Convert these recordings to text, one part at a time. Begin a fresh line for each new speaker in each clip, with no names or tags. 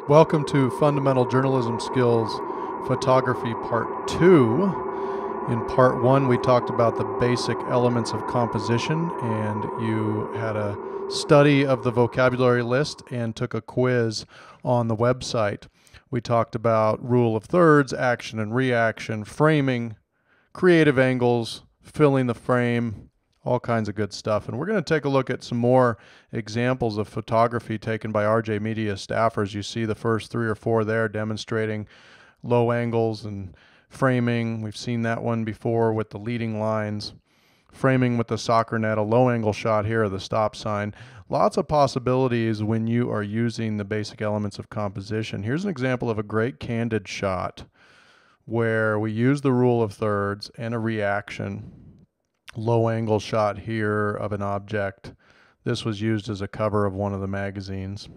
Welcome to Fundamental Journalism Skills Photography Part 2. In Part 1, we talked about the basic elements of composition, and you had a study of the vocabulary list and took a quiz on the website. We talked about rule of thirds, action and reaction, framing, creative angles, filling the frame, all kinds of good stuff. And we're going to take a look at some more examples of photography taken by RJ Media staffers. You see the first 3 or 4 there demonstrating low angles and framing. We've seen that one before with the leading lines. Framing with the soccer net, a low angle shot here of the stop sign. Lots of possibilities when you are using the basic elements of composition. Here's an example of a great candid shot where we use the rule of thirds and a reaction. Low angle shot here of an object. This was used as a cover of one of the magazines.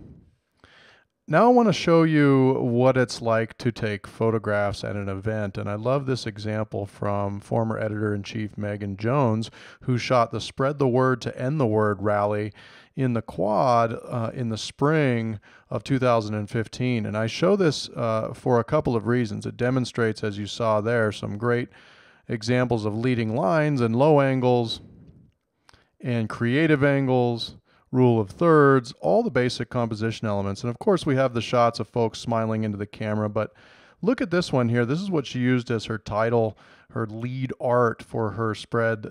Now I want to show you what it's like to take photographs at an event, and I love this example from former editor-in-chief Megan Jones, who shot the Spread the Word to End the Word rally in the Quad in the spring of 2015. And I show this for a couple of reasons. It demonstrates, as you saw there, some great examples of leading lines and low angles and creative angles, rule of thirds, all the basic composition elements. And of course we have the shots of folks smiling into the camera, but look at this one here. This is what she used as her title, her lead art for her spread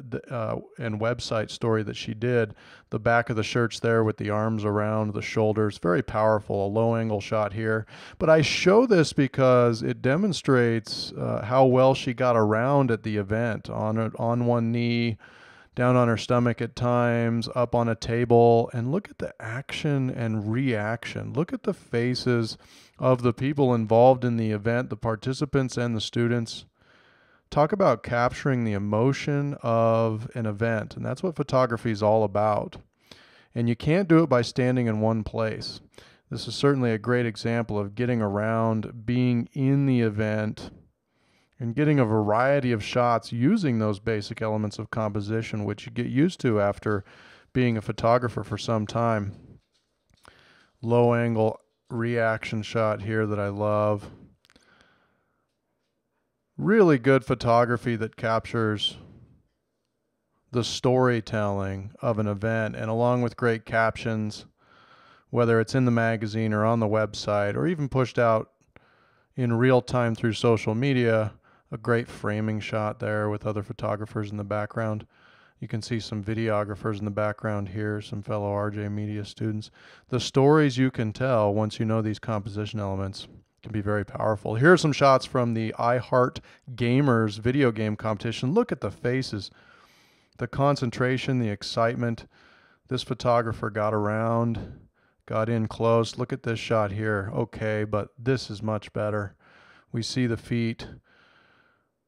and website story that she did. The back of the shirt's there with the arms around the shoulders. Very powerful, a low angle shot here. But I show this because it demonstrates how well she got around at the event, on one knee, down on her stomach at times, up on a table. And look at the action and reaction. Look at the faces of the people involved in the event, the participants and the students. Talk about capturing the emotion of an event, and that's what photography is all about. And you can't do it by standing in one place. This is certainly a great example of getting around, being in the event, and getting a variety of shots using those basic elements of composition, which you get used to after being a photographer for some time. Low angle reaction shot here that I love. Really good photography that captures the storytelling of an event, and along with great captions, whether it's in the magazine or on the website or even pushed out in real time through social media. A great framing shot there with other photographers in the background. You can see some videographers in the background here, some fellow RJ Media students. The stories you can tell once you know these composition elements can be very powerful. Here are some shots from the I Heart Gamers video game competition. Look at the faces, the concentration, the excitement. This photographer got around, got in close. Look at this shot here. Okay, but this is much better. We see the feet.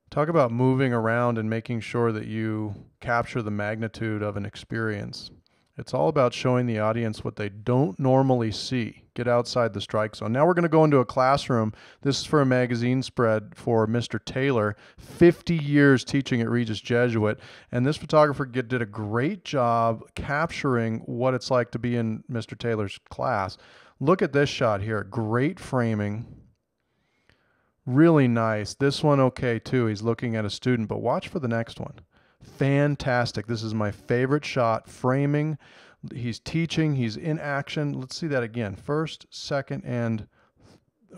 Talk about moving around and making sure that you capture the magnitude of an experience. It's all about showing the audience what they don't normally see. Get outside the strike zone. Now we're going to go into a classroom. This is for a magazine spread for Mr. Taylor, 50 years teaching at Regis Jesuit. And this photographer did a great job capturing what it's like to be in Mr. Taylor's class. Look at this shot here. Great framing. Really nice. This one okay too. He's looking at a student, but watch for the next one. Fantastic. This is my favorite shot. Framing. He's teaching. He's in action. Let's see that again. First, second, and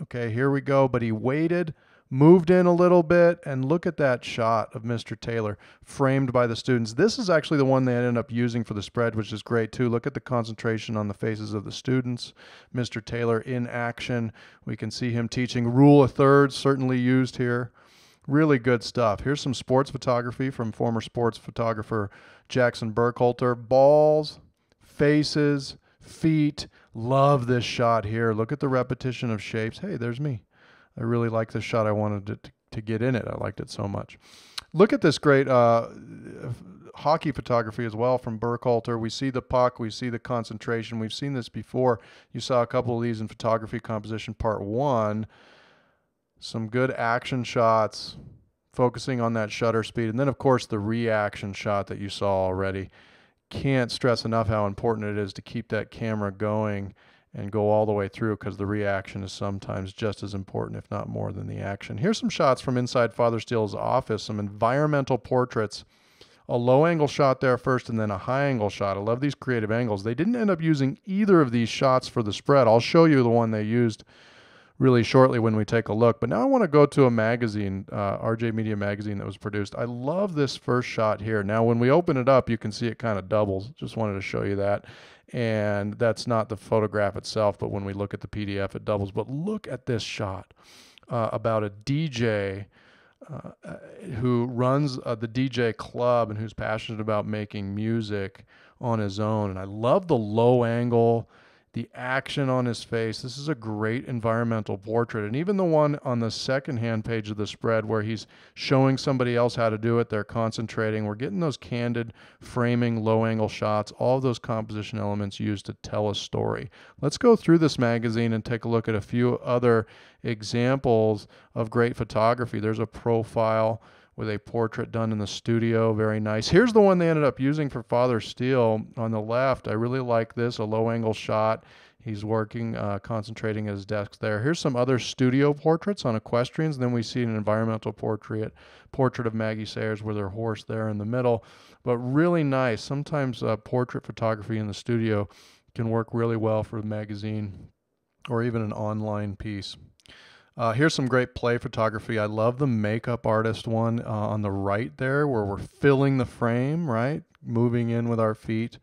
okay, here we go. But he waited, moved in a little bit, and look at that shot of Mr. Taylor framed by the students. This is actually the one they ended up using for the spread, which is great too. Look at the concentration on the faces of the students. Mr. Taylor in action. We can see him teaching. Rule of thirds certainly used here. Really good stuff. Here's some sports photography from former sports photographer Jackson Burkhalter. Balls, faces, feet. Love this shot here. Look at the repetition of shapes. Hey, there's me. I really like this shot. I wanted to get in it. I liked it so much. Look at this great hockey photography as well from Burkhalter. We see the puck. We see the concentration. We've seen this before. You saw a couple of these in Photography Composition Part 1. Some good action shots, focusing on that shutter speed. And then, of course, the reaction shot that you saw already. Can't stress enough how important it is to keep that camera going and go all the way through, because the reaction is sometimes just as important, if not more, than the action. Here's some shots from inside Father Steele's office, some environmental portraits. A low angle shot there first and then a high angle shot. I love these creative angles. They didn't end up using either of these shots for the spread. I'll show you the one they used really shortly when we take a look. But now I want to go to a magazine, RJ Media magazine, that was produced. I love this first shot here. Now when we open it up, you can see it kind of doubles. Just wanted to show you that. And that's not the photograph itself, but when we look at the PDF, it doubles. But look at this shot about a DJ who runs the DJ club and who's passionate about making music on his own. And I love the low angle, the action on his face. This is a great environmental portrait. And even the one on the second-hand page of the spread where he's showing somebody else how to do it, they're concentrating. We're getting those candid framing, low-angle shots, all of those composition elements used to tell a story. Let's go through this magazine and take a look at a few other examples of great photography. There's a profile with a portrait done in the studio. Very nice. Here's the one they ended up using for Father Steele on the left. I really like this, a low angle shot. He's working, concentrating at his desk there. Here's some other studio portraits on equestrians. And then we see an environmental portrait of Maggie Sayers with her horse there in the middle. But really nice. Sometimes portrait photography in the studio can work really well for a magazine or even an online piece. Here's some great play photography. I love the makeup artist one on the right there, where we're filling the frame, right? Moving in with our feet.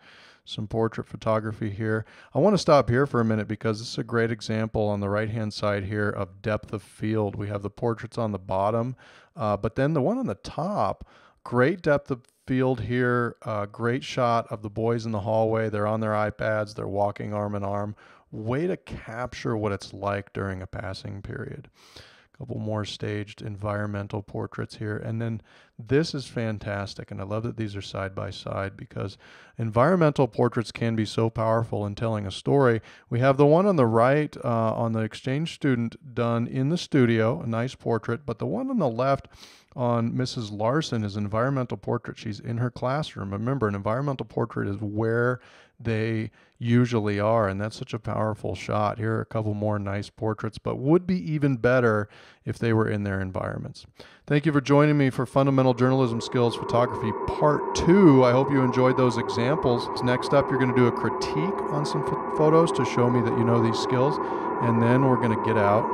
Some portrait photography here. I want to stop here for a minute because this is a great example on the right-hand side here of depth of field. We have the portraits on the bottom, but then the one on the top, great depth of field here. Great shot of the boys in the hallway. They're on their iPads. They're walking arm in arm. Way to capture what it's like during a passing period. A couple more staged environmental portraits here. And then this is fantastic. And I love that these are side by side because environmental portraits can be so powerful in telling a story. We have the one on the right on the exchange student done in the studio, a nice portrait. But the one on the left on Mrs. Larson is an environmental portrait. She's in her classroom. Remember, an environmental portrait is where they usually are, and that's such a powerful shot. Here are a couple more nice portraits, but would be even better if they were in their environments. Thank you for joining me for Fundamental Journalism Skills Photography Part 2. I hope you enjoyed those examples. Next up, you're going to do a critique on some photos to show me that you know these skills, and then we're going to get out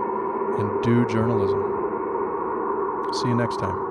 and do journalism. See you next time.